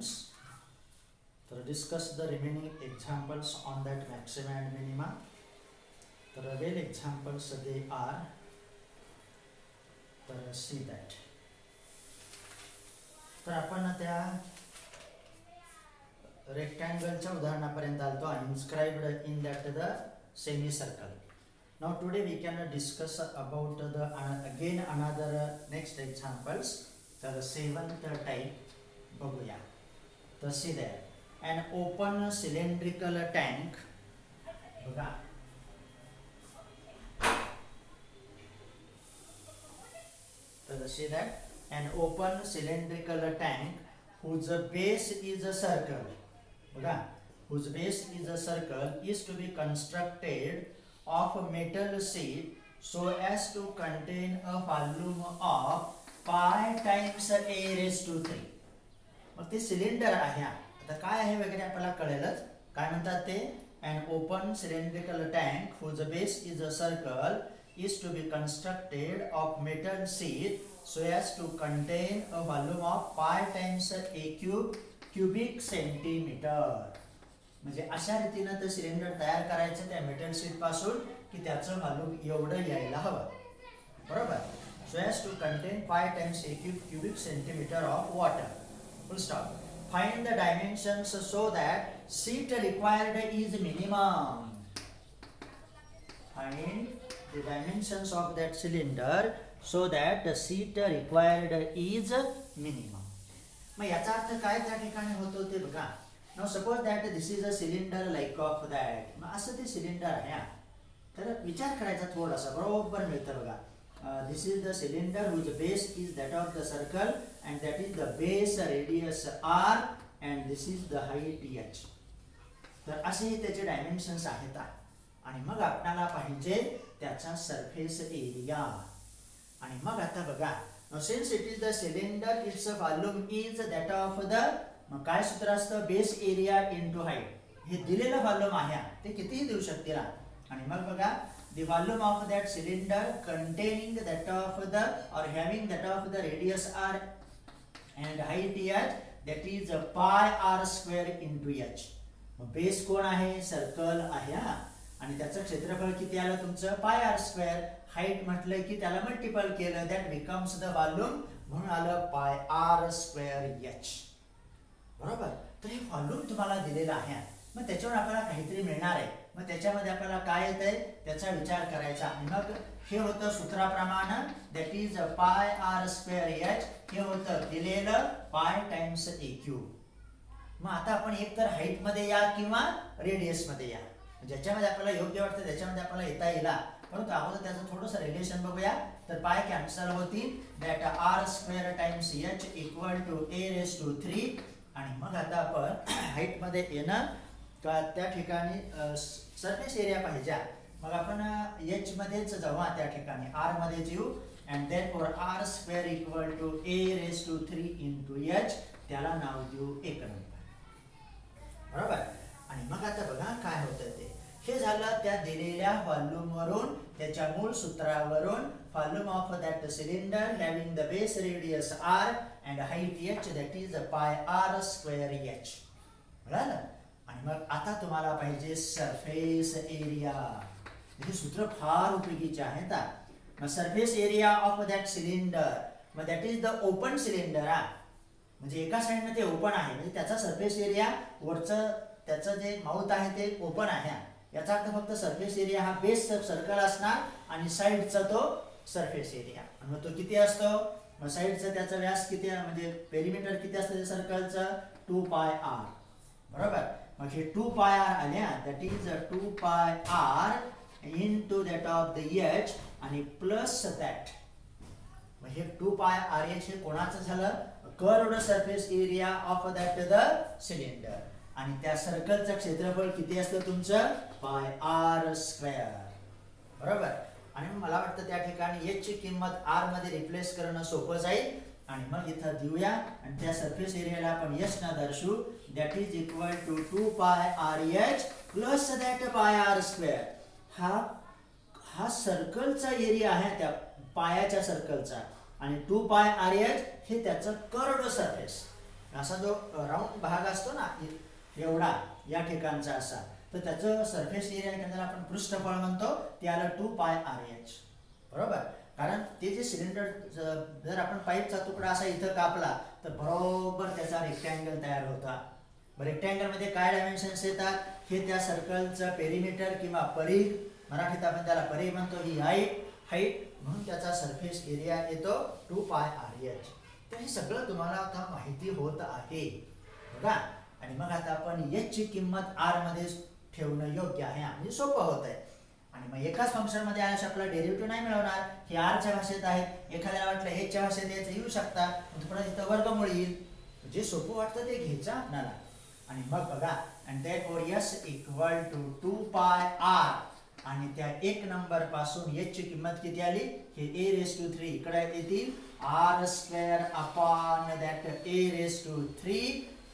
students. तर discuss the remaining examples on that maxima and minima. तर well examples they are. तर see that. तर आपण त्या रेक्टँगलच्या उदाहरणापर्यंत आलतो आणि inscribed in that the semicircle. Now today we can discuss about the again another next examples. तर seventh type बघूया. तर see there. An open cylindrical tank बघा तर see that an open cylindrical tank whose base is a circle बघा whose base is a circle is to be constructed of a metal sheet so as to contain a volume of pi times a raised to 3. मग ते cylinder आहे. आता काय आहे वगैरे आपल्याला कळेलच. काय म्हणतात ते an open cylindrical tank whose base is a circle is to be constructed of metal sheet so as to contain a volume of pi times a cubic centimeter. म्हणजे अशा रीतीने ते सिलेंडर तयार करायचं त्या मेटल शीट पासून की त्याचं व्हॉल्यूम एवढं यायला हवं. बरोबर. so as to contain pi times a cubic centimeter of water. Full stop. Find the dimensions so that sheet required is minimum. Find the dimensions of that cylinder so that the sheet required is minimum. मग याचा अर्थ काय त्या ठिकाणी होतो ते बघा. Now suppose that this is a cylinder like of that. मग असं ते सिलेंडर आहे. तर विचार करायचा थोडासा बरोबर मिळतं बघा. This is the cylinder whose base is that of the circle and that is the base radius r and this is the height h. तर असे त्याचे डायमेन्शन्स आहेत आणि मग आपल्याला पाहिजे त्याचा सरफेस एरिया. आणि मग आता बघा since it is the cylinder its volume is that of the मग काय सूत्र असतं बेस एरिया इनटू हाईट. हे दिलेलं व्हॉल्यूम आहे ते कितीही देऊ शकतील. आणि मग बघा the volume of that cylinder containing that of the or having that of the radius r and height h that is pi r square into h. मग बेस कोण आहे सर्कल आहे आणि त्याचं क्षेत्रफळ किती आलं तुमचं पाय आर स्क्वेअर. हाईट म्हटलं की त्याला मल्टिपल केलं दॅट बिकम्स द व्हॉल्यूम म्हणून आलं पाय आर स्क्वेअर एच. बरोबर. तर हे व्हॉल्यूम तुम्हाला दिलेलं आहे. मग त्याच्यावर आपल्याला काहीतरी मिळणार आहे. मग त्याच्यामध्ये आपल्याला काय येतंय त्याचा विचार करायचा. आणि मग हे होतं सूत्राप्रमाणे that is pi R square h. हे होतं दिलेलं पाय टाइम्स ए क्यूब. मग आता आपण एक तर हाईट मध्ये या किंवा रेडियस मध्ये या. ज्याच्यामध्ये आपल्याला योग्य वाटतं त्याच्यामध्ये आपल्याला येता येईल. परंतु अगोदर त्याचं थोडंसं रिलेशन बघूया. तर पाय कॅन्सल होतील that R square times H equal to A raise to 3. आणि मग आता आपण हाईट मध्ये येणं का त्या ठिकाणी सरफेस एरिया पाहिजे. मग आपण एच मध्येच जाऊ त्या ठिकाणी आर मध्येच येऊ and then for R square equal to A raise to 3 into H. त्याला नाव देऊ 1 नंबर. बरोबर. आणि मग आता बघा काय होतं ते. हे झालं त्या दिलेल्या व्हॉल्यूम वरून त्याच्या मूळ सूत्रावरून volume of that cylinder having the base radius R and height H that is pi R square H. बरोबर. आणि मग आता तुम्हाला पाहिजे सरफेस एरिया. हे सूत्र फार उपयोगीचे आहेत. मग surface area of that cylinder मग that is the open cylinder. म्हणजे एका साईडने ते ओपन आहे म्हणजे त्याचा सरफेस एरिया वरचं त्याचं जे माउथ आहे ते ओपन आहे. याचा अर्थ फक्त सरफेस एरिया हा बेस सर्कल असणार आणि साईडचा तो सरफेस एरिया. आणि मग तो किती असतो. मग साईडचा त्याचा व्यास किती म्हणजे पेरिमीटर किती असतं सर्कलचं 2 पाय आर. बरोबर. मग हे 2 पाय आर आल्या that is 2 pi R into that of the H आणि प्लस दॅट. मग हे 2 पाय आर एच हे कोणाचं झालं curved surface area of that the cylinder. आणि त्या सर्कलचं क्षेत्रफळ किती असतं तुमचं पाय आर स्क्वेअर. बरोबर. आणि मला वाटतं त्या ठिकाणी एच ची किंमत आर मध्ये रिप्लेस करणं सोपं जाईल. आणि मग इथं देऊया आणि त्या सरफेस एरियाला आपण एच न दर्शवू that is equal to 2 pi R H plus that pi R square. हा सर्कलचा एरिया आहे त्या पायाच्या सर्कलचा आणि 2 पाय आर एच हे त्याचं कर्व्ड सरफेस. असा जो राऊंड भाग असतो ना एवढा या ठिकाणचा असा, तर त्याचं सरफेस एरिया त्याला आपण पृष्ठफळ म्हणतो, ते आलं 2πRH. बरोबर, कारण ते जे सिलेंडर जर आपण पाईपचा तुकडा असा इथं कापला तर बरोबर त्याचा रेक्टँगल तयार होता. रेक्टँगल मध्ये काय डायमेन्शन्स येतात, हे त्या सर्कलचं पेरिमीटर किंवा परिघ, मराठीत आपण त्याला परिघ म्हणतो, ही हाईट म्हणून त्याचा सरफेस एरिया येतो 2πRH. तर हे सगळं तुम्हाला आता माहिती होत आहे बघा. आणि मग आता आपण h ची किंमत r मध्ये ठेवणं योग्य आहे, म्हणजे सोपं होत आहे. आणि मग एकाच फंक्शन मध्ये आल्यास आपल्याला डेरिव्हेटिव्ह नाही मिळवणार, हे r च्या भाषेत आहे, एखाद्याला वाटलं h च्या भाषेत यायचं येऊ शकता, पुन्हा तिथं वर्गमूळ येईल, जे सोपं वाटतं ते घ्यायचं आपल्याला. आणि मग बघा, and therefore s equal to 2πr, आणि त्या एक नंबर पासून h ची किंमत किती आली, हे a�3, इकडे येतील r² upon that a�3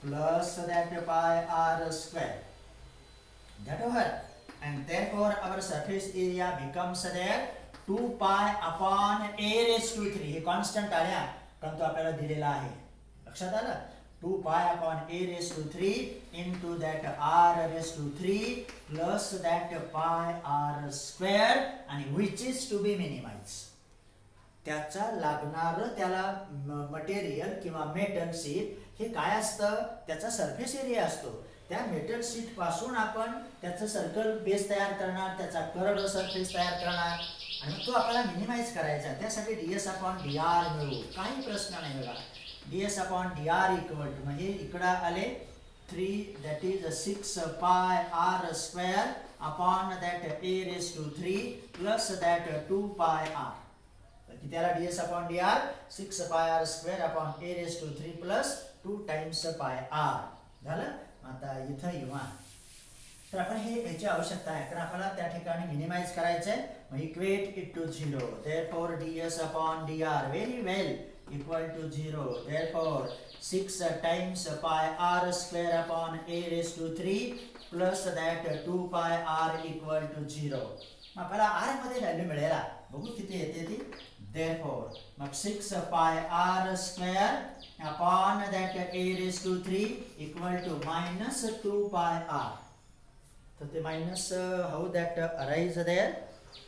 plus that πr². that over, and therefore our surface area becomes there 2π upon a�3. हे कॉन्स्टंट आल्या कारण तो आपल्याला दिलेला आहे, लक्षात आलं. 2π upon a�3 into that r�3 plus that πr², आणि which is to be minimized. त्याचा लागणार त्याला मटेरियल किंवा मेटल शीट हे काय असतं, त्याचा सरफेस एरिया असतो. त्या मेटल शीट पासून आपण त्याचं सर्कल बेस तयार करणार, त्याचा कर्व सरफेस तयार करणार, आणि तो आपल्याला मिनिमाइज करायचा. त्यासाठी ds/dr मिळवू, काही प्रश्न नाही बघा. ds/dr इक्वल टू, म्हणजे इकडं आले 3, that is 6πr² upon that a�3 plus that 2πr. किती आला ds/dr, 6πr² upon a�3 plus 2 times πr. झालं. आता इथं येऊ, तर आपण हे याची आवश्यकता आहे, कारण आपल्याला त्या ठिकाणी मिनिमाइज करायचं आहे. मग equate it to 0, therefore ds/dr very well equal to 0, therefore 6 times πr² upon a�3 plus that 2πr equal to 0. मग आपल्याला r मध्ये व्हॅल्यू मिळेल, बघू किती येते ती. therefore मग 6πr² upon that a�3 equal to minus 2πr. तर ते minus how that arise there,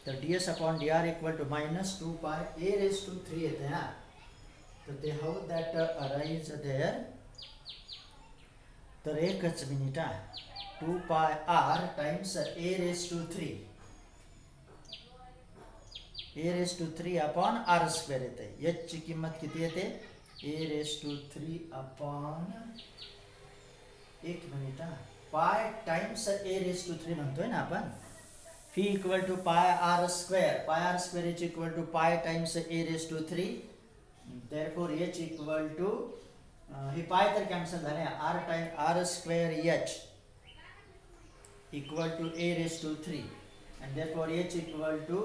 तर ds/dr equal to minus 2π a�3 येते हा. तर ते how that arise there, तर एकच मिनिट हा, 2πr times a�3 upon r² येते. h ची किंमत किती येते, a�3 upon, एक मिनिट हा, पाय टाइम्स a�3 म्हणतोय ना आपण. phi equal to πr², πr² is equal to pi times a�3. therefore h equal to, हे पाय तर कॅन्सल झाले, r² equal to a�3, and therefore h equal to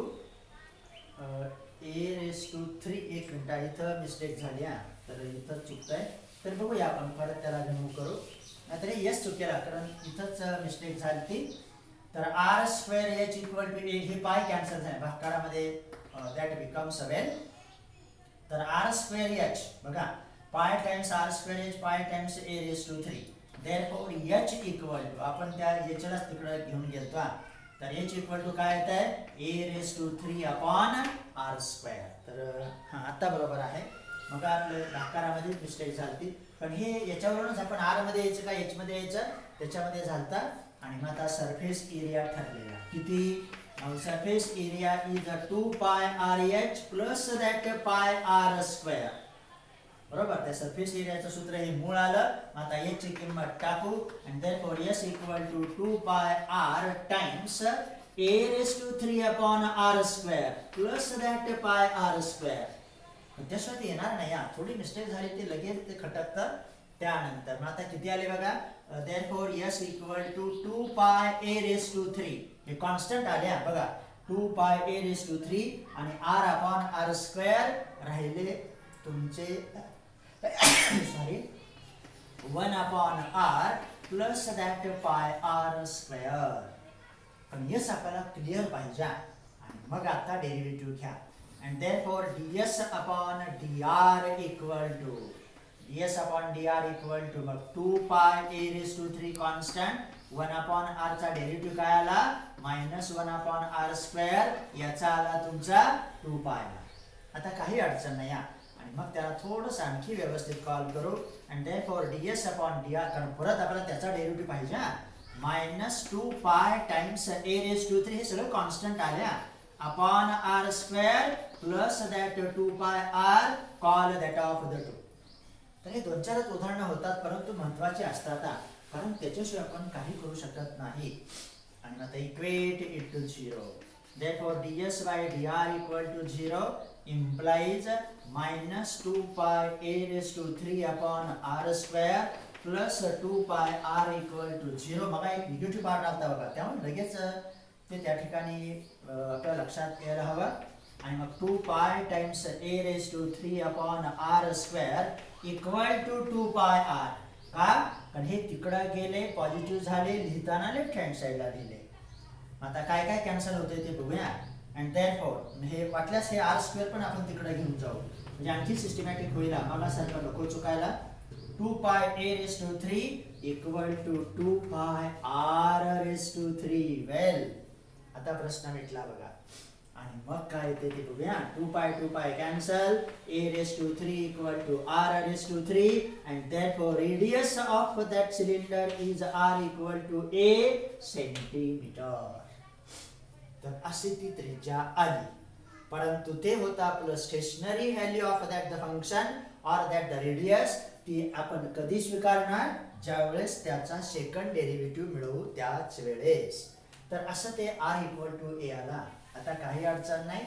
a�3. एक मिनिट, इथं मिस्टेक झाली हा, तर इथं चुकतंय. तर बघूया आपण परत त्याला रिमूव्ह करू, नाहीतर यस चुकेला, कारण इथंच मिस्टेक झाली ती. तर r²h इक्वल टू a, हे पाय कॅन्सल झाले भागाकारामध्ये, दॅट बिकम्स 7. तर r²h बघा, पाय times r²h, pi times a�3. therefore h equal to, आपण त्या hलाच तिकडे घेऊन गेलतो, तर h इक्वल टू काय येत आहे, a�3 upon r². तर हा आता बरोबर आहे. मग आपल्या भागाकारामध्ये मिस्टेक झाली, पण हे याच्यावरूनच आपण r मध्ये यायचं का h मध्ये यायचं, त्याच्यामध्ये झालता. आणि मग आता सरफेस एरिया ठरलेला किती, surface area is 2πRH plus that πr². बरोबर, त्या सरफेस एरियाचं सूत्र हे मूळ आलं. आता h ची किंमत टाकू, and therefore s equal to 2πr times a�3 upon r² plus that πr². त्यासाठी येणार नाही, थोडी मिस्टेक झाली ती लगेच ते खटकतं. त्यानंतर मग आता किती आले बघा, therefore s equal to 2πa�3, हे कॉन्स्टंट आले बघा, 2πa�3, आणि r upon r² राहिले तुमचे sorry 1 upon r plus that πr². पण यस आपल्याला क्लिअर पाहिजे, आणि मग आता डेरिव्हेटिव्ह घ्या. and therefore ds/dr equal to ds upon dr equal to मग 2 pi a raised to 3 constant 1 upon r चा डेरिव्हेटिव्ह काय आला -1 upon r स्क्वेअर याचा आला तुमचा 2 pi. आता काही अडचण नाही आणि मग त्याला थोडंसं आणखी व्यवस्थित कॉल करू and therefore ds upon dr कारण परत आपल्याला त्याचा डेरिव्हेटिव्ह पाहिजे -2 pi times a raised to 3 हे सगळं कॉन्स्टंट आल्या upon r square plus that 2 pi r call that of the 2. तर हे दोन चारच उदाहरणं होतात परंतु महत्त्वाचे असतात कारण त्याच्याशिवाय आपण काही करू शकत नाही. आणि आता equate it to 0. therefore ds by dr equal to 0 implies -2 pi a raised to 3 upon r square plus 2 pi r equal to 0. बघा एक निगेटिव्ह पार्ट आलता बघा त्यामुळे लगेच ते त्या ठिकाणी आपल्या लक्षात यायला हवं. आणि मग 2 pi times a raised to 3 upon r square equal to 2 pi r. का कारण हे तिकडे गेले पॉझिटिव्ह झाले लिहिताना लेफ्ट हँड साइडला दिले. आता काय काय कॅन्सल होते ते बघूया. अँड देअरफॉर हे वाटल्यास हे r स्क्वेअर पण आपण तिकडे घेऊन जाऊ म्हणजे आणखी सिस्टमॅटिक होईल. आम्हाला सारखं नको चुकायला. 2 pi a raised to 3 equal to 2 pi r raised to 3. वेल आता प्रश्न मिटला बघा. आणि मग काय येते ते बघूया. 2 pi cancel a raised to 3 equal to r raised to 3 and therefore radius of that cylinder is r equal to a centimeter. तर अशी ती त्रिज्या आली परंतु ते होतं आपलं stationary value of that the function or that the radius. ती आपण कधी स्वीकारणार ज्यावेळेस त्याचा सेकंड डेरिव्हेटिव्ह मिळवू त्याच वेळेस. तर असं ते r equal to a आला. आता काही अडचण नाही.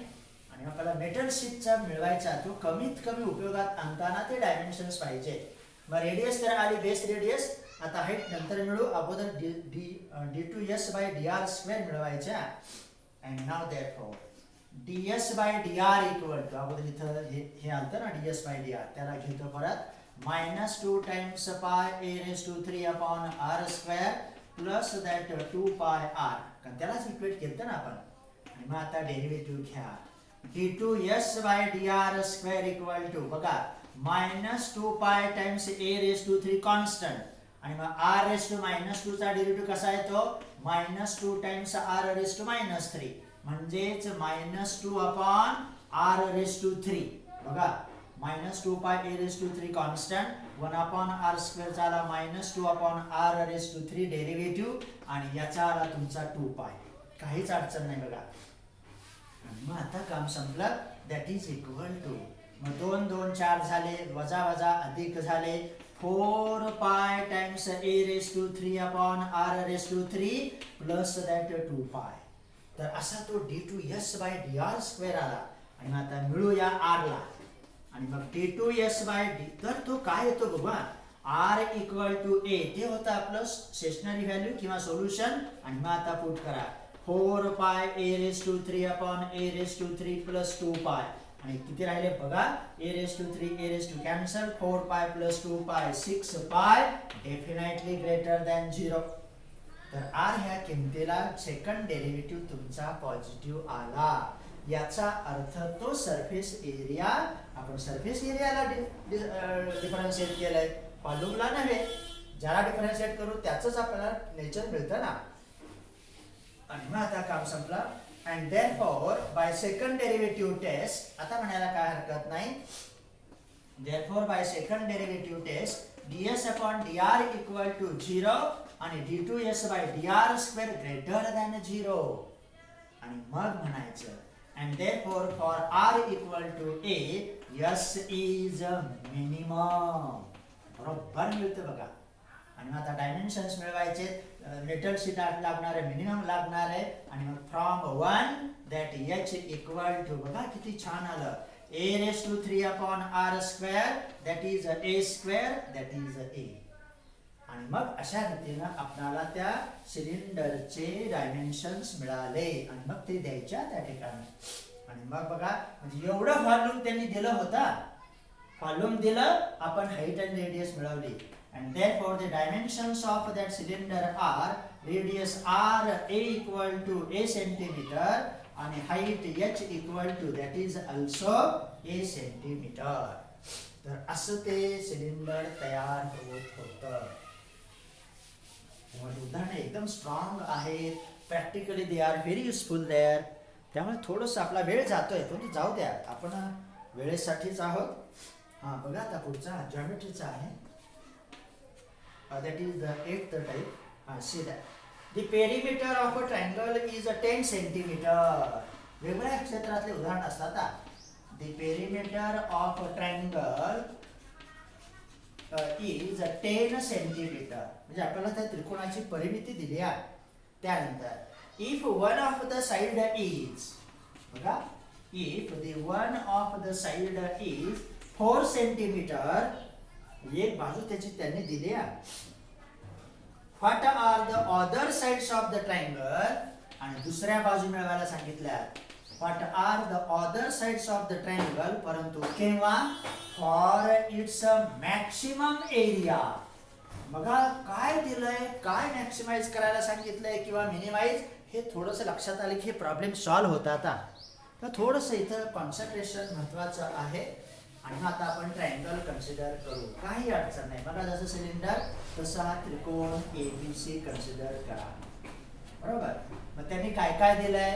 आणि आपल्याला मेटल शीटचा मिळवायचा तो कमीत कमी उपयोगात आणताना ते डायमेन्शन्स पाहिजे. मग रेडियस तर आली बेस रेडियस. आता हाईट नंतर मिळू अगोदर d2s by dr स्क्वेअर मिळवायचा. And now therefore ds by dr equal to अगोदर इथं हे आलतं ना ds by dr त्याला घेतो परत -2 times pi a raised to 3 upon r square plus that 2 pi r कारण त्यालाच इक्वेट केलं ना आपण. आणि मग आता डेरिव्हेटिव्ह घ्या d2s by dr square equal to बघा -2 pi times a raised to 3 constant आणि मग r raised to -2 चा डेरिव्हेटिव्ह कसा येतो -2 times r raised to -3 म्हणजेच -2 upon r raised to 3. बघा -2 pi a raised to 3 constant 1 upon r square झाला -2 upon r raised to 3 derivative आणि याचा आला तुमचा 2 pi. काहीच अडचण नाही बघा. मग आता काम संपलं. दॅट इज इक्वल टू मग 2 2 4 झाले वजा वजा अधिक झाले 4 pi times a raised to 3 upon r raised to 3 plus that 2 pi. तर असा तो d2s by dr स्क्वेअर आला. आणि मग आता मिळूया r ला आणि मग d2s by d तर तो काय येतो बघा r इक्वल टू a ते होतं आपलं स्टेशनरी व्हॅल्यू किंवा सोल्युशन. आणि मग आता पुट करा 4 pi a raised to 3 upon a raised to 3 plus 2 pi आणि किती राहिले बघा a raised to 3 a raised to cancel 4 pi plus 2 pi 6 pi definitely greater than 0. तर r ह्या किमतीला सेकंड डेरिव्हेटिव्ह तुमचा पॉझिटिव्ह आला. याचा अर्थ तो सरफेस एरिया आपण सरफेस एरियाला डिफरन्शिएट केलंय व्हॉल्यूमला नव्हे. ज्याला डिफरन्शिएट करू त्याचंच आपल्याला नेचर मिळतं ना. आणि मग आता काम संपलं. And therefore by second derivative test आता म्हणायला काय हरकत नाही. Therefore by second derivative test ds upon dr equal to 0 आणि d2s by dr square greater than 0. आणि मग म्हणायचं and therefore for r equal to a s is minimum. बरोबर मिळतं बघा. आणि मग आता डायमेन्शन्स मिळवायचे मेटल शीट लागणार आहे मिनिमम लागणार आहे. आणि मग from 1 that h equal to बघा किती छान आलं a raised to 3 upon r square that is a square that is a. आणि मग अशा रीतीनं आपल्याला त्या सिलेंडरचे डायमेन्शन्स मिळाले आणि मग ते द्यायच्या त्या ठिकाणी. आणि मग बघा म्हणजे एवढं व्हॉल्यूम त्यांनी दिलं होतं. व्हॉल्यूम दिलं आपण हाईट आणि रेडियस मिळवली. and therefore the dimensions of that cylinder are radius r a equal to a centimeter and height h equal to that is also a centimeter. तर असं ते सिलेंडर तयार होत होतं. उदाहरण एकदम स्ट्रॉंग आहेत, practically they are very useful there. त्यामुळे थोडंसं आपला वेळ जातोय, पण जाऊ द्या, आपण वेळेसाठीच आहोत. हां बघा आता पुढचा जॉमेट्रीचा आहे. That is the 8th type. हां see that the perimeter of a triangle is 10 centimetre. वेगवेगळ्या क्षेत्रातले उदाहरण असतात. The perimeter of a triangle is 10 centimetre. म्हणजे आपल्याला त्या त्रिकोणाची परिमिती दिली आहे. त्यानंतर if one of the side is, बघा, if the one of the side is 4 centimetre, एक बाजू त्याची त्यांनी दिली आहे. What are the other sides of the triangle, आणि दुसऱ्या बाजू मिळवायला सांगितल्या. What are the other sides of the triangle, परंतु केव्हा, फॉर इट्स मॅक्सिमम एरिया. बघा काय दिलंय, काय मॅक्सिमाइज करायला सांगितलंय किंवा मिनिमाइज, हे थोडंसं लक्षात आलं की हे प्रॉब्लेम सॉल्व्ह होतात. तर थोडंसं इथं कॉन्सन्ट्रेशन महत्वाचं आहे. आणि आता आपण ट्रायंगल कन्सिडर करू, काही अडचण नाही. बघा जसं सिलेंडर तसा हा त्रिकोण ABC कन्सिडर करा. बरोबर. मग त्यांनी काय काय दिलंय,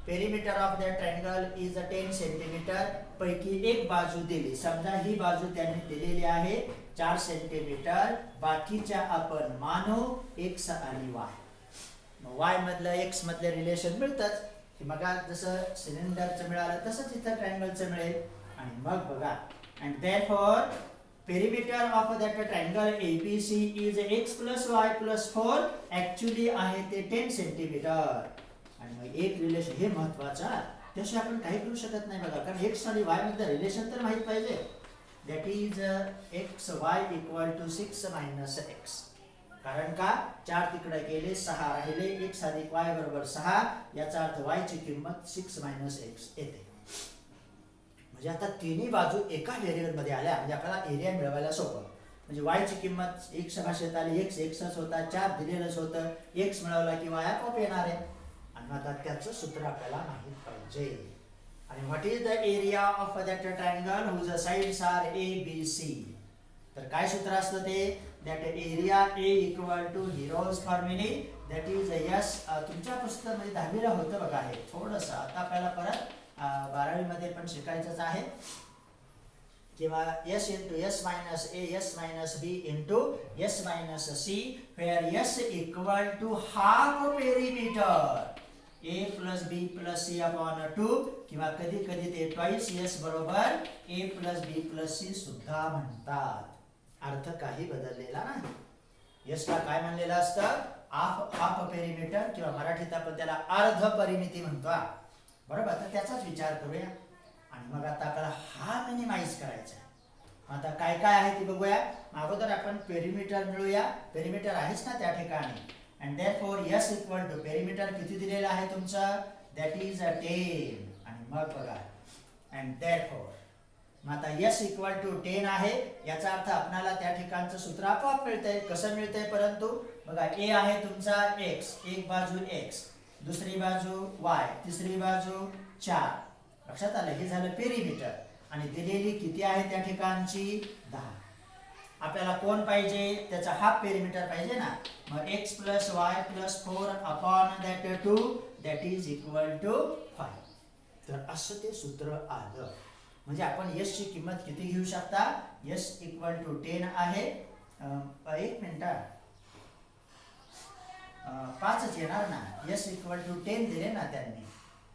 perimeter of the triangle is 10 centimetre. पैकी एक बाजू दिली, समजा ही बाजू त्यांनी दिलेली आहे 4 सेंटीमीटर. बाकीच्या आपण मानू x आणि y. y मधलं x मधलं रिलेशन मिळतंच. मग जसं सिलेंडरचं मिळालं तसंच इथं ट्रायंगलचं मिळेल. आणि मग बघा, and therefore perimeter of that triangle ABC is x + y + 4. Actually आहे ते 10 सेंटीमीटर. आणि मग एक रिलेशन, हे महत्वाचं, त्याशिवाय आपण काही करू शकत नाही. बघा, कारण x आणि y मधलं रिलेशन तर माहित पाहिजे. That is xy = 6 - x. कारण का 4 तिकडे गेले, 6 राहिले, x + y = 6. याचा अर्थ y ची किंमत 6 - x येते. म्हणजे आता तिन्ही बाजू एका व्हेरिएबल मध्ये आल्या, म्हणजे आपल्याला एरिया मिळवायला सोपं. म्हणजे y ची किंमत x भाषेत आली, xच होता, 4 दिलेलंच होतं, x मिळवला की y आपोआप येणार आहे. आणि आता त्याचं सूत्र आपल्याला माहित पाहिजे. आणि what is the area of that triangle whose sides are ABC. तर काय सूत्र असतं ते, दॅट एरिया A = हिरोज फॉर्म्युले, दॅट इज S. तुमच्या पुस्तकामध्ये 10वीला होतं बघा हे थोडंसं. आता आपल्याला परत 12वी मध्ये पण शिकायचंच आहे. किंवा S × S - A S - B × S - C, where S = half perimeter A + B + C/2. किंवा कधी कधी ते twice S बरोबर A + B + C सुद्धा म्हणतात. अर्थ काही बदललेला नाही. S ला काय म्हणलेलं असतं, हाफ पेरिमीटर, किंवा मराठीत आपण त्याला अर्ध परिमिती म्हणतो. बरोबर. तर त्याचाच विचार करूया. आणि मग आता आपल्याला हा मिनिमाइज करायचा आहे. आता काय काय आहे ते बघूया. अगोदर आपण पेरिमीटर मिळूया. पेरिमीटर आहेच ना त्या ठिकाणी. अँड देअरफॉर S = पेरिमीटर किती दिलेलं आहे तुमचं, दॅट इज 10. आणि मग बघा, अँड देअरफॉर मग आता S = 10 आहे. याचा अर्थ आपल्याला त्या ठिकाणचं सूत्र आपोआप मिळतंय. कसं मिळतंय, परंतु बघा A आहे तुमचा x, एक बाजू x, दुसरी बाजू y, तिसरी बाजू 4. लक्षात आलं, हे झालं पेरिमीटर. आणि दिलेली किती आहे त्या ठिकाणची, 10. आपल्याला कोण पाहिजे, त्याचा हाफ पेरिमीटर पाहिजे ना. मग x + y + 4/2, दॅट इज = 5. तर असं ते सूत्र आलं. म्हणजे आपण S ची किंमत किती घेऊ शकता, S = 10 आहे. एक मिनिट, 5च येणार ना. S = 10 दिले ना त्यांनी,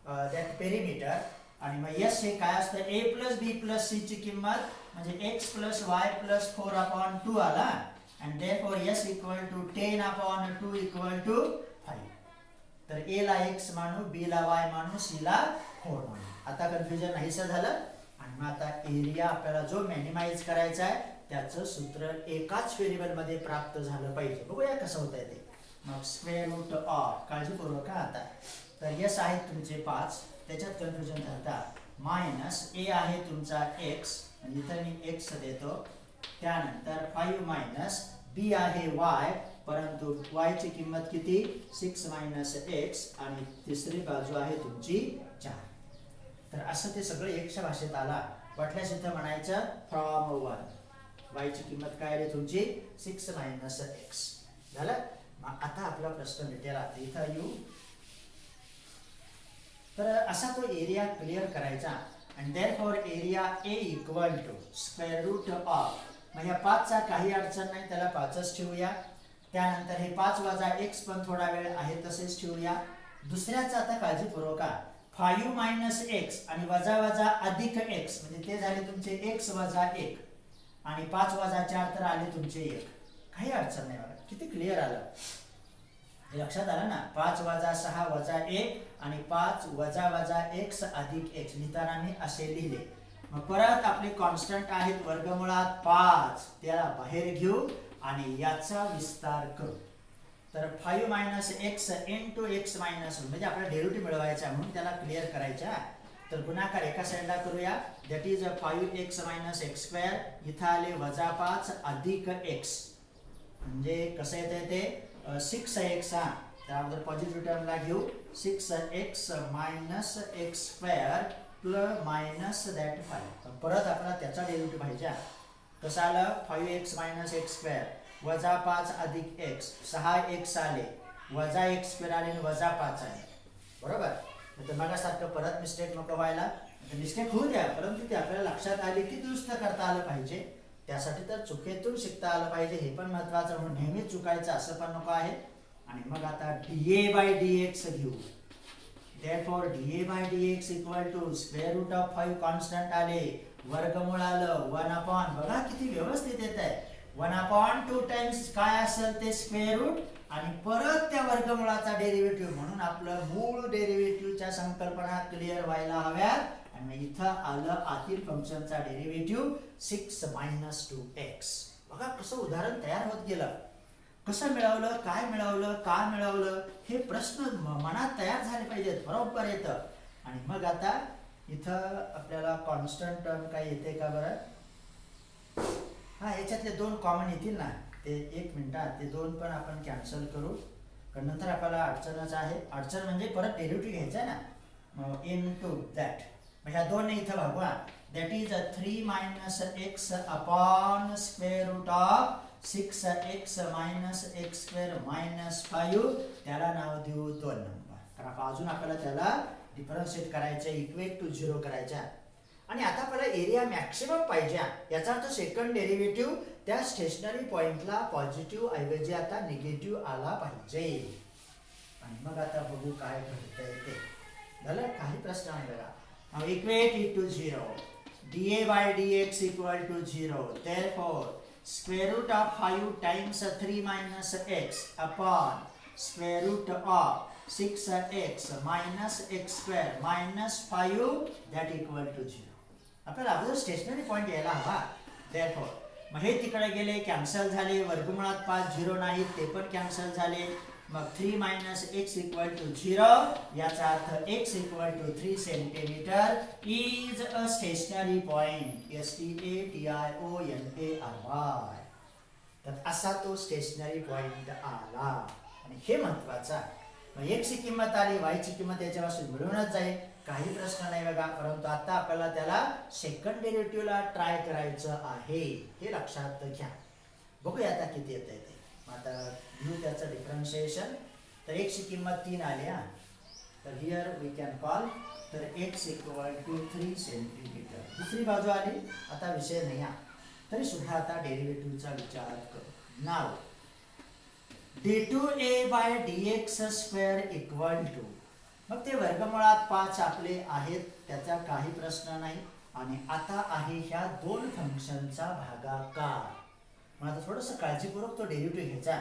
दॅट पेरिमीटर. आणि मग S हे काय असतं, A + B + C ची किंमत, म्हणजे x + y + 4/2 आला. and therefore S = 10/2 = 5. तर A ला x मानू, B ला y मानू, C ला 4 मानू. आता कन्फ्युजन नाहीसं झालं. आणि मग आता एरिया आपल्याला जो मिनिमाइज करायचा आहे त्याचं सूत्र एकाच व्हेरिएबल मध्ये प्राप्त झालं पाहिजे. बघूया कसं होतंय ते. मग स्क्वेअर रूट ऑफ, काळजीपूर्वक आता. तर S आहे तुमचे 5, त्याच्यात कन्फ्युजन झालं. मायनस A आहे तुमचा x, आणि इथं मी x देतो. त्यानंतर 5 - B आहे y, परंतु y ची किंमत किती, 6 - x, आणि तिसरी बाजू आहे तुमची 4. तर असं ते सगळं एकच्या भाषेत आला. वाटल्यास इथं म्हणायचं फ्रॉम 1. y ची किंमत काय आहे तुमची 6 मायनस एक्स. झालं. मग आता आपला प्रश्न भेटेल. आता इथं येऊ. तर असा तो एरिया क्लिअर करायचा आणि therefore area A equal to square root of. मग ह्या 5चा काही अडचण नाही, त्याला 5च ठेवूया. त्यानंतर हे 5 वजा x पण थोडा वेळ आहे तसेच ठेवूया. दुसऱ्याचा आता काळजीपूर्वक 5 मायनस एक्स आणि वजा वजा अधिक x म्हणजे ते झाले तुमचे x वजा 1 आणि 5 वजा 4 तर आले तुमचे 1. काही अडचण नाही. बघा किती क्लिअर आलं. हे लक्षात आलं ना. 5 वजा 6 वजा 1 आणि 5 वजा वजा x अधिक x लिहिताना मी असे लिहिले. मग परत आपले कॉन्स्टंट आहेत वर्गमुळात 5, त्याला बाहेर घेऊ आणि याचा विस्तार करू. तर 5 minus x into x minus म्हणजे आपल्याला डेरिव्हेटिव्ह मिळवायचा म्हणून त्याला क्लिअर करायचा. तर गुणाकार एका साईडला करूया. That is 5x minus x square. इथं आले वजा 5 अधिक x म्हणजे कसं येते ते 6x. त्यानंतर पॉझिटिव्ह टर्मला घेऊ. 6x minus x square plus minus that 5. परत आपल्याला त्याचा डेरिव्हेटिव्ह पाहिजे. कसं आलं 5x मायनस एक्स स्क्वेअर वजा 5 अधिक x. 6x आले वजा x स्क्वेअर आले आणि वजा 5 आले. बरोबर. तर मगासारखं परत मिस्टेक नको व्हायला. मिस्टेक होऊ द्या परंतु ते आपल्याला लक्षात आले की दुरुस्त करता आलं पाहिजे. त्यासाठी तर चुकीतून शिकता आलं पाहिजे हे पण महत्वाचं. म्हणून नेहमीच चुकायचं असं पण नको आहे. आणि मग आता dA/dx घेऊ. therefore dA/dx equal to square root of 5 constant आले वर्गमूळ आलं 1/. बघा किती व्यवस्थित येत आहे. 1/2 टाइम्स काय असेल ते स्क्वेअर रूट आणि परत त्या वर्गमुळाचा डेरिव्हेटिव्ह. म्हणून आपलं मूळ डेरिव्हेटिव्हच्या संकल्पना क्लिअर व्हायला हव्यात. आणि इथं आलं आतील फंक्शनचा डेरिव्हेटिव्ह 6 मायनस 2x. बघा कसं उदाहरण तयार होत गेलं. कसं मिळवलं, काय मिळवलं, का मिळवलं हे प्रश्न मनात तयार झाले पाहिजेत. बरोबर येतं. आणि मग आता इथं आपल्याला कॉन्स्टंट टर्म काय येते का बरं. याच्यातले 2 कॉमन येतील ना. ते 1 मिनिटात ते 2 पण आपण कॅन्सल करू कारण नंतर आपल्याला अडचणच आहे. अडचण म्हणजे परत डेरिव्हेटिव्ह घ्यायचा आहे ना. Into that. मग ह्या 2 ने इथं भागवा. That is 3 minus x upon square root of 6x minus x square minus 5. त्याला नाव देऊ 2 नंबर. कारण अजून आपल्याला त्याला डिफरन्शिएट करायचं, इक्वेट टू 0 करायचा. आणि आता आपल्याला एरिया मॅक्सिमम पाहिजे. याचा अर्थ सेकंड डेरिव्हेटिव्ह त्या स्टेशनरी पॉइंटला पॉझिटिव्ह ऐवजी आता निगेटिव्ह आला पाहिजे. आणि मग आता बघू काय घडतंय ते. झालं. काही प्रश्न नाही बघा. Now equate it to 0. dA/dx equal to 0. therefore square root of 5 times 3 minus x upon square root of 6x minus x square minus 5 that equal to 0. आपल्याला अगोदर स्टेशनरी पॉइंट यायला हवा. therefore मग हे तिकडे गेले कॅन्सल झाले. वर्गमुळात 5 0 नाहीत ते पण कॅन्सल झाले. मग 3 मायनस एक्स इक्वल टू 0. याचा अर्थ x equal to 3 centimetre is a stationary point. STATIONARY. तर असा तो स्टेशनरी पॉइंट आला. आणि हे महत्वाचं आहे. मग x ची किंमत आली, y ची किंमत याच्यापासून मिळूनच जाईल. काही प्रश्न नाही बघा. परंतु आता आपल्याला त्याला सेकंड डेरिव्हेटिव्हला ट्राय करायचं आहे. हे लक्षात घ्या. बघूया आता किती येत आहे ते. आता घेऊ त्याचं डिफरन्शिएशन. तर x ची किंमत 3 आली. तर हिअर वी कॅन कॉल. तर x इक्वल टू 3 सेंटीमीटर. दुसरी बाजू आली. आता विषय नाही तरी सुद्धा आता डेरिव्हेटिव्हचा विचार करू. नाव d2a/dx स्क्वेअर इक्वल टू. मग ते वर्गमुळात 5 आपले आहेत त्याचा काही प्रश्न नाही. आणि आता आहे ह्या 2 फंक्शनचा भागाकार. मग आता थोडंसं काळजीपूर्वक तो डेरिव्हेटिव्ह घ्यायचा.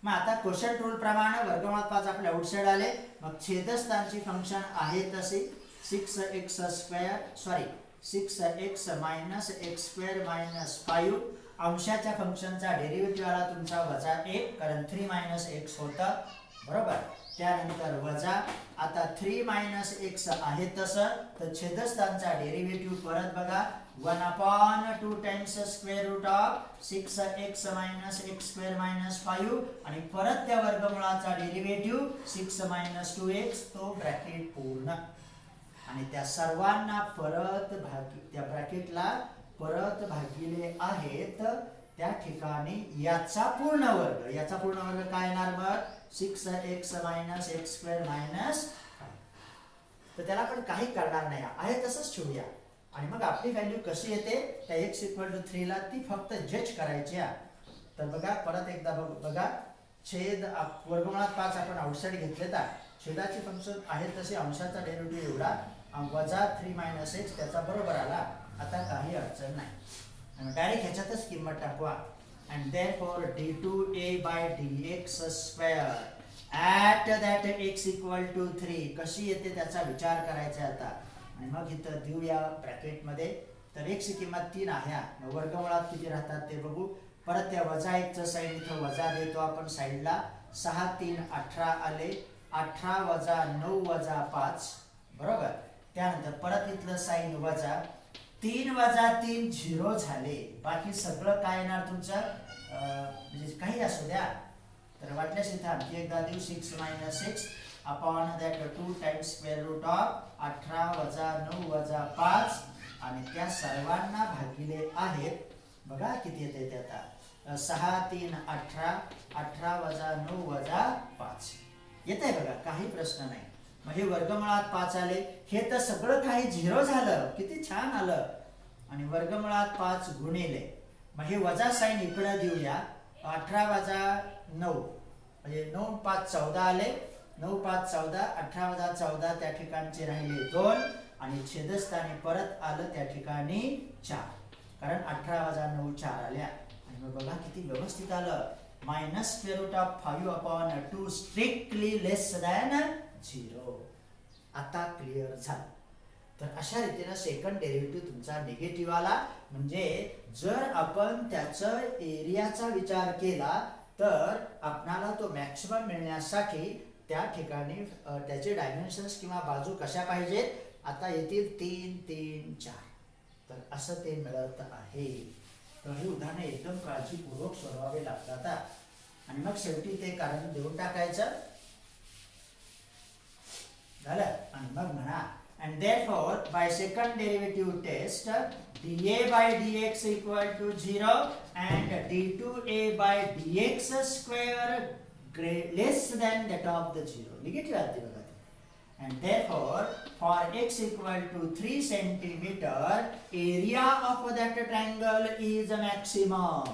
मग आता क्वोशंट रूल प्रमाणे वर्गमुळात 5 आपले आउटसाइड आले. मग छेदस्थानची फंक्शन आहे तसे 6x minus x square minus 5. अंशाच्या फंक्शनचा डेरिव्हेटिव्ह आला तुमचा वजा 1 कारण 3 मायनस एक्स होता. बरोबर. त्यानंतर वजा आता 3 मायनस एक्स आहे तसं. तर छेदस्थानचा डेरिव्हेटिव्ह परत बघा 1/2 times square root of 6x minus x square minus 5 आणि परत त्या वर्गमुळाचा डेरिव्हेटिव्ह 6 मायनस 2x. तो ब्रॅकेट पूर्ण. आणि त्या सर्वांना परत त्या ब्रॅकेटला परत भागिले आहेत त्या ठिकाणी याचा पूर्ण वर्ग काय येणार मग 6x minus x square minus. तर त्याला आपण काही करणार नाही, आहे तसंच ठेवूया. आणि मग आपली व्हॅल्यू कशी येते त्या x इक्वल टू 3 ला ती फक्त जज करायची आहे. तर बघा परत एकदा बघा, छेद वर्गमुळात 5 आपण आउटसाइड घेतले तर छेदाचे फंक्शन आहे तसे अंशाचा डेरिव्हेटिव्ह एवढा वजा 3 मायनस एक्स त्याचा बरोबर आला. आता काही अडचण नाही आणि डायरेक्ट ह्याच्यातच किंमत टाकवा. and therefore d2a by dx square at that x equal to 3 कशी येते त्याचा विचार करायचा आता. आणि मग इथं देऊया ब्रॅकेट मध्ये. तर x ची किंमत 3 आहे, वर्गमुळात किती राहतात ते बघू. परत त्या वजा 1 चं साईन इथं वजा देतो आपण साईडला. 6 3 18 आले, 18 वजा 9 वजा 5 बरोबर. त्यानंतर परत इथलं साईन वजा 3 वजा 3 0 झाले. बाकी सगळं काय येणार तुमचं म्हणजे काही असू द्या. तर वाटल्यास इथं आणखी एकदा देऊ 6 minus 6 upon that 2 times square root of 18 वजा 9 वजा 5 आणि त्या सर्वांना भागिले आहेत. बघा किती येते ते आता 6 3 18 18 वजा 9 वजा 5 येते बघा, काही प्रश्न नाही. मग हे वर्गमुळात 5 आले, हे तर सगळं काही 0 झालं, किती छान आलं. आणि वर्गमुळात 5 गुणिले मग हे वजा साइन इकडे देऊया. 18 वजा 9 म्हणजे 9 5 14 आले, 9 5 14 18 वजा 14 त्या ठिकाणचे राहिले 2 आणि छेदस्थानी परत आलं त्या ठिकाणी 4 कारण 18 वजा 9 4 आल्या. आणि मग बघा किती व्यवस्थित आलं. Minus square root of 5 upon 2 strictly less than 0. आता क्लिअर झालं. तर अशा रीतीने सेकंड डेरिव्हेटिव्ह तुमचा निगेटिव्ह आला. म्हणजे जर आपण त्याचा एरियाचा विचार केला तर आपणाला तो मॅक्सिमम मिळण्यासाठी त्या ठिकाणी त्याचे डायमेन्शन्स किंवा बाजू कशा पाहिजेत. आता येतील 3 3 4. तर असं ते मिळत आहे. तर ही उदाहरणे एकदम काळजीपूर्वक सोडवावे लागतात आणि मग शेवटी ते कारण देऊन टाकायचं झालं. आणि मग म्हणा and therefore by second derivative test dA by dx equal to 0 and d2a by dx square less than that of the 0 negative आते बघा. and therefore for x equal to 3 centimeter area of that triangle is maximum.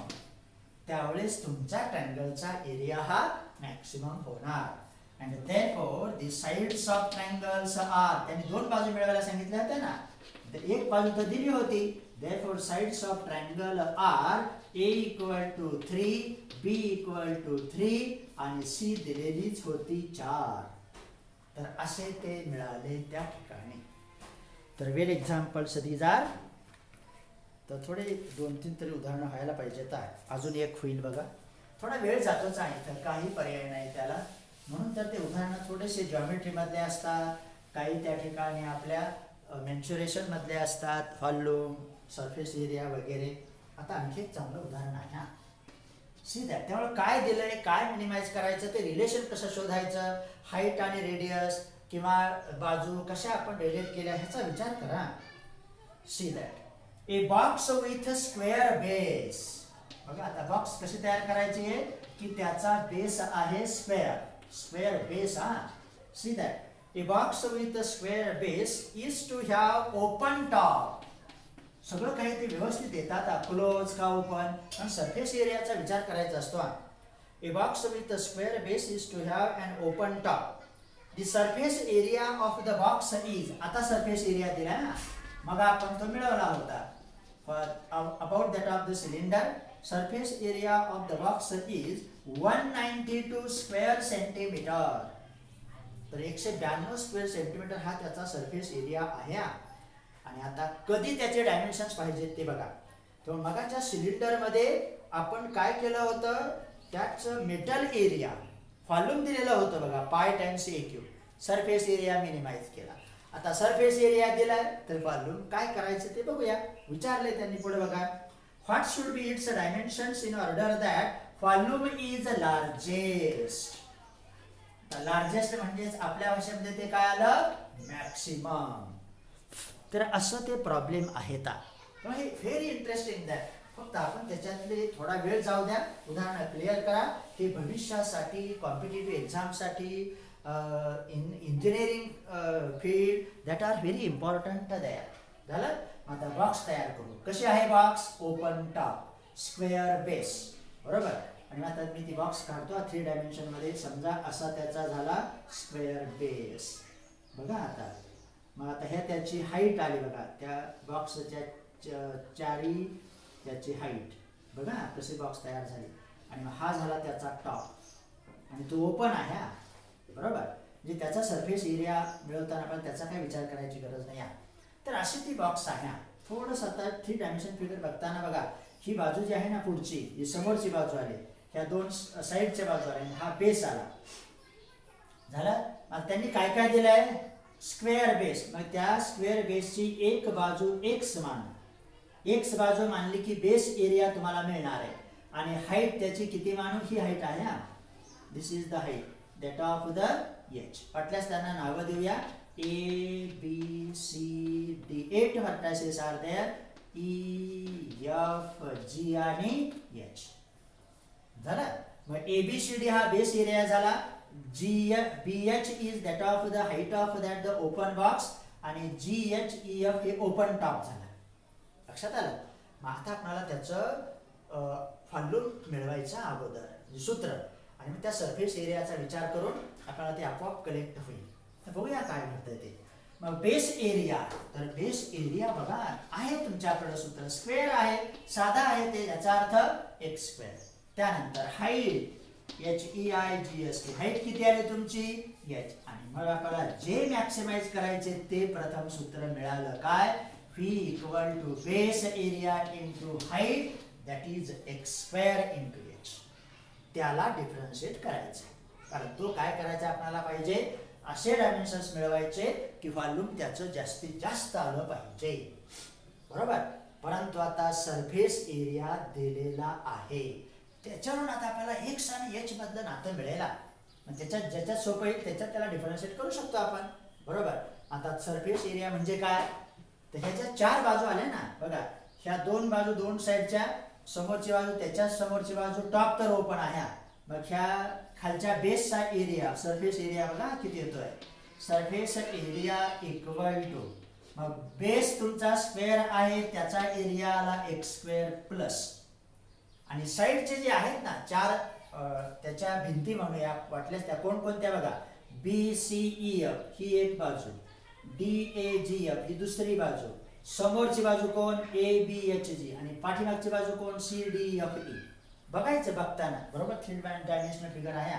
त्यावेळेस तुमचा ट्रायंगलचा area हा maximum होणार. and therefore the sides of triangles are त्यांनी दोन बाजू मिळवायला सांगितल्या होत्या ना, तर एक बाजू तर दिली होती. therefore sides of triangle are a equal to 3 b equal to 3 आणि c दिलेलीच होती 4. तर असे ते मिळाले त्या ठिकाणी. तर वेल एक्झाम्पल्स दीज आर. तर थोडे 2-3 तरी उदाहरणं व्हायला पाहिजेत. अजून एक होईल बघा, थोडा वेळ जातोच आहे तर काही पर्याय नाही त्याला. म्हणून तर ते उदाहरणं थोडेसे जॉमेट्री मधले असतात, काही त्या ठिकाणी आपल्या मेन्शुरेशन मधले असतात, व्हॉल्यूम सरफेस एरिया वगैरे. आता आणखी एक चांगलं उदाहरण आहे हा. See that. त्यामुळे काय दिलंय, काय मिनिमाइज करायचं, ते रिलेशन कसं शोधायचं, हाईट आणि रेडियस किंवा बाजू कशा आपण रिलेट केल्या ह्याचा विचार करा. See that a box with square base. बघा आता बॉक्स कशी तयार करायची आहे की त्याचा बेस आहे square. square base see that a box with a square base is to have open top. सगळं काही ते व्यवस्थित येतात, क्लोज का ओपन. आणि सरफेस एरियाचा विचार करायचा असतो. a box with a square base is to have an open top. the surface area of the box is आता सरफेस एरिया दिला ना, मग आपण तो मिळवला होता. for about that of the cylinder surface area of the box is 192 square centimetre. तर 192 square centimetre हा त्याचा सरफेस एरिया आहे. आणि आता कधी त्याचे डायमेन्शन्स पाहिजेत ते बघा. तर मगाच्या सिलेंडर मध्ये आपण काय केलं होतं, त्याचं मेटल एरिया व्हॉल्यूम दिलेलं होतं बघा, पाय टाइम्स ए क्यूब. सरफेस एरिया मिनिमाइज केला. आता सरफेस एरिया दिलाय तर व्हॉल्यूम काय करायचं ते बघूया. विचारले त्यांनी पुढे बघा, what should be its dimensions in order that volume is largest. largest म्हणजेच आपल्या भाषेमध्ये ते काय आलं, मॅक्सिमम. तर असं ते प्रॉब्लेम आहेत. हे व्हेरी इंटरेस्टिंग दॅट. फक्त आपण त्याच्यातले थोडा वेळ जाऊ द्या, उदाहरणं क्लिअर करा की भविष्यासाठी कॉम्पिटिटिव्ह एक्झामसाठी engineering field that are very important that. झालं. आता बॉक्स तयार करू. कशी आहे box? Open top, square base. बरोबर. आणि आता मी ती बॉक्स काढतो 3 डायमेन्शनमध्ये. समजा असा त्याचा झाला स्क्वेअर बेस. बघा आता मग आता ह्या त्याची हाईट आली बघा, त्या बॉक्सच्या चारी त्याची हाईट. बघा कशी बॉक्स तयार झाली. आणि मग हा झाला त्याचा टॉप आणि तो ओपन आहे. बरोबर. म्हणजे त्याचा सरफेस एरिया मिळवताना पण त्याचा काही विचार करायची गरज नाही. तर अशी ती बॉक्स आहे. थोडंसं आता 3 डायमेन्शन फिगर बघताना बघा, ही बाजू जी आहे ना पुढची, ही समोरची बाजू आली, ह्या 2 साईडच्या बाजू आल्या, हा बेस आला. झाला. मग त्यांनी काय काय दिलंय? Square base. मग त्या स्क्वेअर बेसची एक बाजू एक्स मान. एक्स बाजू मानली की बेस एरिया तुम्हाला मिळणार आहे. आणि हाईट त्याची किती मानू? ही हाईट आहे. This is the height that of the H. वाटल्यास त्यांना नावं देऊया. A B C D. 8 vertices are there. E F G आणि एच. झालं. मग ABCD हा बेस एरिया झाला. BH is that of the height of that the open box. आणि GHEF हे ओपन टॉप झाला. लक्षात आलं. मग आता आपल्याला त्याचं फॉर्म्युला मिळवायचं अगोदर सूत्र, आणि मग त्या सरफेस एरियाचा विचार करून आपल्याला ते आपोआप कलेक्ट होईल. तर बघूया काय घडतंय ते. मग बेस एरिया. तर बेस एरिया बघा आहे तुमच्याकडे सूत्र स्क्वेअर आहे, साधा आहे ते, याचा अर्थ एक्स स्क्वेअर. त्यानंतर हाईट HEIGS. हाईट किती आली तुमची? एच. आणि मग आपल्याला जे मॅक्सिमाइज करायचे ते प्रथम सूत्र मिळालं. काय? V equal to base area into height that is x square into H. त्याला डिफरन्शिएट करायचं. कारण तो काय करायचा आपल्याला पाहिजे, असे डायमेन्शन्स मिळवायचे की व्हॉल्यूम त्याचं जास्तीत जास्त आलं पाहिजे. बरोबर. परंतु आता सरफेस एरिया दिलेला आहे, त्याच्यावरून आता आपल्याला एक्स आणि एच मधलं नातं मिळेल. मग त्याच्यात ज्याच्यात सोपं येईल त्याच्यात त्याला डिफरन्शिएट करू शकतो आपण. बरोबर. आता सरफेस एरिया म्हणजे काय? तर ह्याच्या 4 बाजू आल्या ना. बघा ह्या 2 बाजू, 2 साईडच्या, समोरची बाजू, त्याच्या समोरची बाजू, टॉप तर ओपन आहे. मग ह्या खालच्या बेसचा एरिया, सरफेस एरिया बघा किती येतोय. सरफेस एरिया इक्वल टू, मग बेस तुमचा स्क्वेअर आहे, त्याचा एरिया आला एक्स स्क्वेअर प्लस, आणि साईडचे जे आहेत ना 4 त्याच्या भिंती म्हणूया वाटल्यास त्या कोणकोणत्या बघा. BCEF ही एक बाजू, DAGF ही दुसरी बाजू, समोरची बाजू कोण? ABHG, आणि पाठीमागची बाजू कोण? CDFE. बघायचं बघताना. बरोबर. 3 डायमेन्शनल फिगर आहे.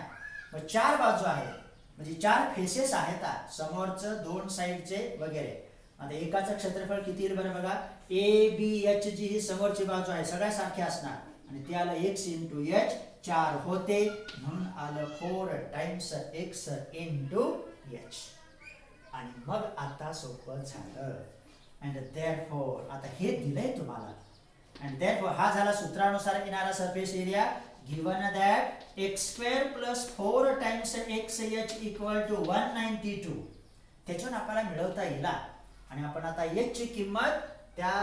मग 4 बाजू आहेत म्हणजे 4 फेसेस आहेत. समोरचं, 2 साईडचे वगैरे. आता एकाचं क्षेत्रफळ किती येईल बरं बघा. ABHG ही समोरची बाजू आहे, सगळ्या सारख्या असणार, आणि ते आलं x इंटू एच. 4 होते म्हणून आलं 4 टाइम्स x इंटू एच. आणि मग आता सोपं झालं. अँड देअरफॉर आता हे दिलंय तुम्हाला. अँड देअरफॉर हा झाला सूत्रानुसार येणारा surface area. Given that x square plus 4 times x h equal to 192. त्याच्यावरून आपल्याला मिळवता येईल. आणि आपण आता एच ची किंमत त्या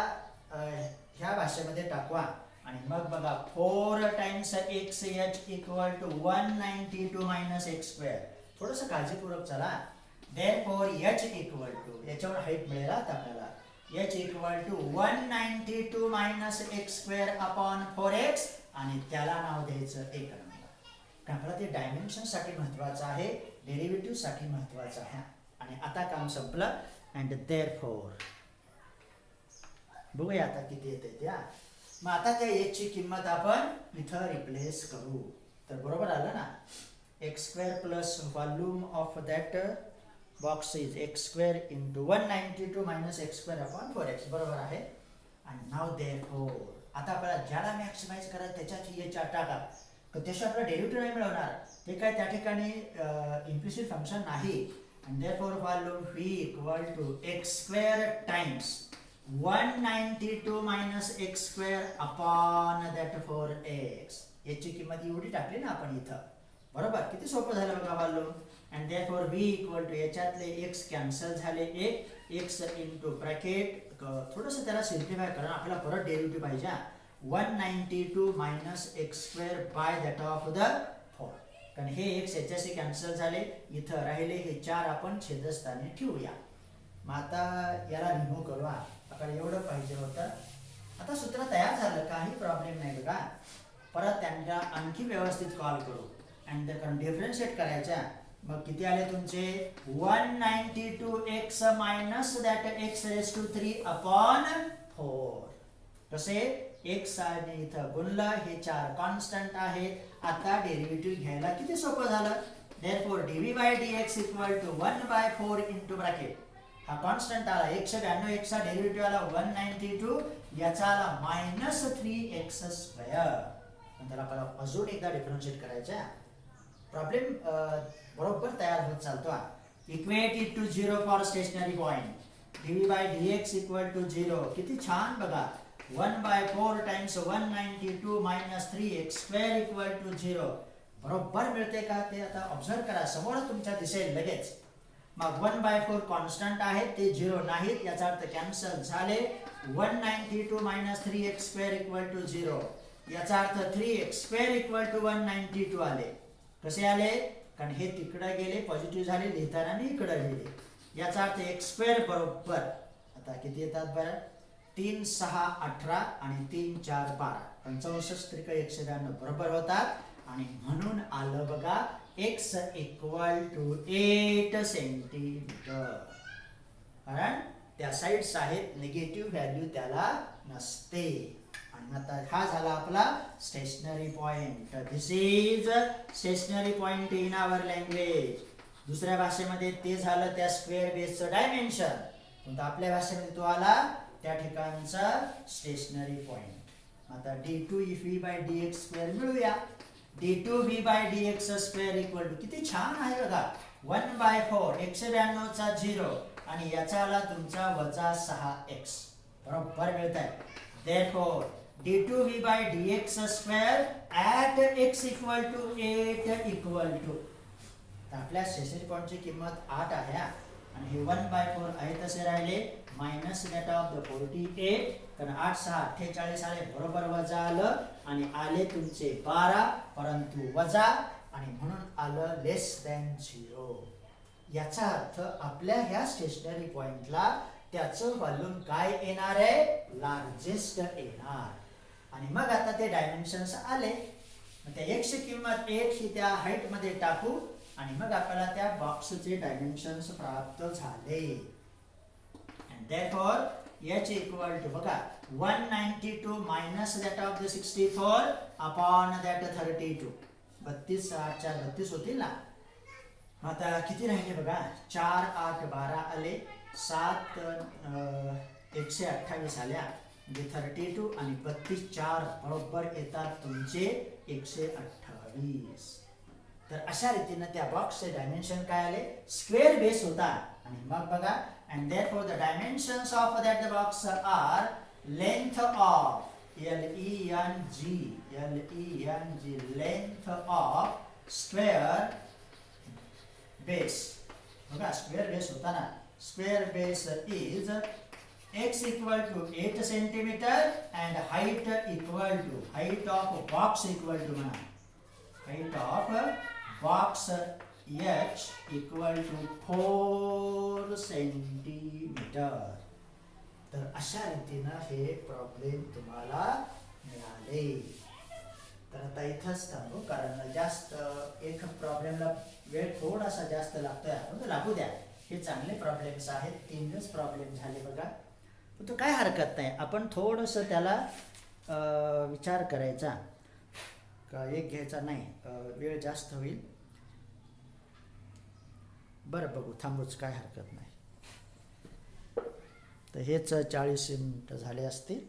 ह्या भाषेमध्ये टाकवा. आणि मग बघा 4 times x h equal to 192 minus x square. थोडंसं काळजीपूर्वक चला. देअरफॉर एच इक्वल टू, याच्यावर हाईट मिळेल आता आपल्याला. H equal to 192 minus x square upon 4x, आणि त्याला नाव द्यायचं 1 नंबर. आपल्याला ते डायमेन्शन साठी महत्वाचं आहे, डेरिव्हेटिव्ह साठी महत्वाचं आहे. आणि आता काम संपलं. अँड देअरफॉर बघूया आता किती येते त्या. मग आता त्या एच ची किंमत आपण इथं रिप्लेस करू. तर बरोबर आलं ना. X square plus volume of that box is x square into 192 minus x square upon 4x. बरोबर आहे. आणि नाव देअरफॉर आता आपल्याला ज्याला मॅक्सिमाइज करायचं त्याच्यात एच टाका. तर त्याशिवाय आपल्याला डेरिव्हेटिव्ह नाही मिळवणार. ते काय त्या ठिकाणी इम्प्लिसिट फंक्शन नाही. and therefore volume V equal to x square times 192 minus x square upon that 4x. याची किंमत एवढी टाकली ना आपण इथं. बरोबर. किती सोपं झालं बघा volume. and therefore V equal to याच्यातले x कॅन्सल झाले, एक्स इंटू ब्रॅकेट थोडंसं त्याला सिम्प्लिफाय करा, आपल्याला परत डेरिव्हेटिव्ह पाहिजे. 192 minus x square by that of the 4, कारण हे एक्स याच्याशी कॅन्सल झाले, इथं राहिले हे 4 आपण छेदस्थानी ठेवूया. मग आता याला रिमूव्ह करू. आपल्याला एवढं पाहिजे होतं. आता सूत्र तयार झालं, काही प्रॉब्लेम नाही बघा. परत त्यांना आणखी व्यवस्थित कॉल करू आणि कारण डिफरन्शिएट करायच्या. मग किती आले तुमचे 192x minus that x raise to 3 upon 4. कसे x आणि इथं गुणलं, हे 4 कॉन्स्टंट आहेत. आता डेरिव्हेटिव्ह घ्यायला किती सोपं झालं. therefore dv by dx equal to 1/4 into bracket. हा कॉन्स्टंट आला 192, x चा डेरिव्हेटिव्ह आला 192, याचा आला मायनस 3x स्क्वेअर. त्याला आपल्याला अजून एकदा डिफरन्शिएट करायचा. प्रॉब्लेम बरोबर तयार होत चालतो. Equate it to 0 for stationary point. dv by dx equal to 0. किती छान बघा. 1/4 times 192 minus 3x square equal to 0. बरोबर मिळते का ते आता ऑब्झर्व करा, समोर तुमच्या दिसेल लगेच. मग 1/4 कॉन्स्टंट आहे, ते 0 नाहीत, याचा अर्थ कॅन्सल झाले. 192 minus 3x square equal to 0, याचा अर्थ 3x स्क्वेअर इक्वल टू 192 आले. कसे आले, कारण हे तिकडे गेले, पॉझिटिव्ह झाले लिहिताना आणि इकडे गेले. याचा अर्थ x स्क्वेअर बरोबर आता किती येतात बरं, 3 6 18 आणि 3 4 12, 65 त्रिक 192 बरोबर होतात. आणि म्हणून आलं बघा x इक्वल टू 8 सेंटीमीटर. कारण त्या साइड्स आहेत, निगेटिव्ह व्हॅल्यू त्याला नसते. आणि आता हा झाला आपला stationary point. This is stationary point in our language. दुसऱ्या भाषेमध्ये ते झालं त्या स्क्वेअर बेसचं डायमेन्शन, पण आपल्या भाषेमध्ये तो आला त्या ठिकाणचा स्टेशनरी पॉइंट. आता d2v by dx स्क्वेअर मिळूया. d2v by dx square equal to किती छान आहे बघा, 1/4 192 चा 0 आणि याचा आला तुमचा वजा 6x बरोबर मिळत आहे. therefore d2v by dx स्क्वेअर at x equal to 8 equal to. आपल्या स्टेशनरी पॉइंटची किंमत 8 आहे आणि हे 1/4 आहे तसे राहिले मायनस दॅट ऑफ द 48, कारण 8 6 48 आले, बरोबर वजा आलं आणि आले तुमचे 12, परंतु वजा आणि म्हणून आलं लेस दॅन 0. याचा अर्थ आपल्या ह्या स्टेशनरी पॉइंटला त्याचं व्हॉल्यूम काय येणार आहे, लार्जेस्ट येणार. आणि मग आता ते डायमेन्शन्स आले, मग त्या x ची किंमत 8 ही त्या हाईट मध्ये टाकू आणि मग आपल्याला त्या बॉक्सचे डायमेन्शन्स प्राप्त झाले. and therefore h equal to बघा 192 minus that of the 64 upon that 32. 32 8 4 32 होतील ना. आता किती राहिले बघा, 4 8 12 आले, 7 128 आल्या, म्हणजे 32 आणि 32 4 बरोबर येतात तुमचे 128. तर अशा रीतीने त्या बॉक्सचे डायमेन्शन काय आले, स्क्वेअर बेस होता. आणि मग बघा, and therefore the dimensions of that box are length of L-E-N-G length of square base. बघा स्क्वेअर बेस होता ना, square base is x equal to 8 centimetre and height equal to height of box equal to म्हणा height of box h equal to 4 centimetre. तर अशा रीतीनं हे problem तुम्हाला मिळाले. तर आता इथंच थांबू, कारण जास्त एक प्रॉब्लेमला वेळ थोडासा जास्त लागतोय, पण लागू द्या. हे चांगले प्रॉब्लेम्स आहेत, 3च प्रॉब्लेम झाले बघा, पण तो काय हरकत नाही. आपण थोडंसं त्याला विचार करायचा का एक घ्यायचा नाही, वेळ जास्त होईल. बरं बघू, थांबूच, काय हरकत नाही. तर हेच 40 मिनिटं झाले असतील.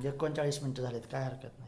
39 मिनिटं झालेत, काय हरकत नाही.